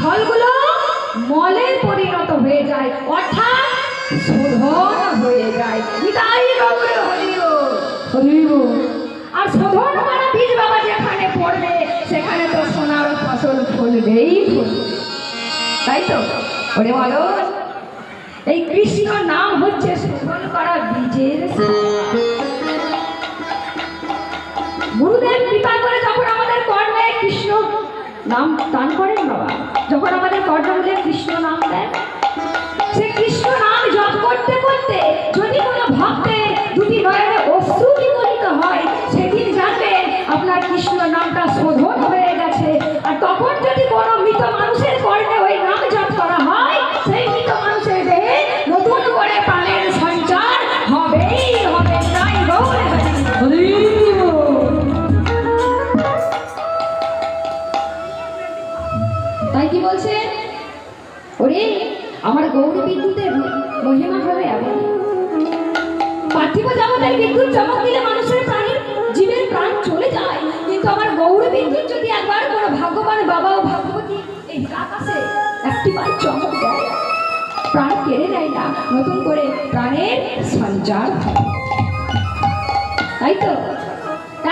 ফলগুলো মলে পরিণত হয়ে যায়, অর্থাৎ শোধন হয়ে যায়। নিতাই গৌর হরি বল, হরি বল। আর শোধন করা বীজ বাবা যেখানে পড়বে সেখানে তো সোনার ফসল ফলবেই ফলবে, তাই তো? ওরে বলো, এই কৃষ্ণ নাম হচ্ছে শোধন করা বীজের। গুরুদেব কৃপা করে যখন আমাদের কর্ণে কৃষ্ণ নাম দান করেন বাবা, যখন আমাদের কর্ণে কৃষ্ণ নাম দেন, সে কৃষ্ণ নাম জপ করতে করতে যদি কোনো ভক্তের দুটি নয়নে অশ্রু বিগলিত হয়, সেদিন জানবেন আপনার কৃষ্ণ নামটা শোধন হয়ে গেছে। আর তখন যদি কোনো মৃত মানুষের কর্ণে ওই নাম জপ করা হয়, সেই মৃত মানুষের দেহে নতুন করে প্রাণের সঞ্চার হবেই হবে। তাই গৌর হরি বল। তাই কি বলছে? ওরে আমার গৌর বিদ্যুতের মহিমা হবে এমন, পার্থিব জগতের বিদ্যুৎ চমক দিলে মানুষের প্রাণীর জীবের প্রাণ চলে যায়, কিন্তু আমার গৌর বিদ্যুৎ যদি একবার কোনো ভাগ্যবান বাবা ও ভাগ্যবতী এই আকাশে একটিবার চমক দেয়, প্রাণ কেড়ে নেয় না, নতুন করে প্রাণের সঞ্চার হয়। তাই তো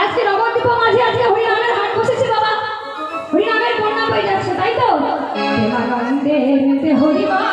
আজকে নবদ্বীপ মাঝে আজকে হরিনামের হাট বসেছে বাবা, হরিনামের বন্যা হয়ে যাচ্ছে, তাই তো? হরিবল।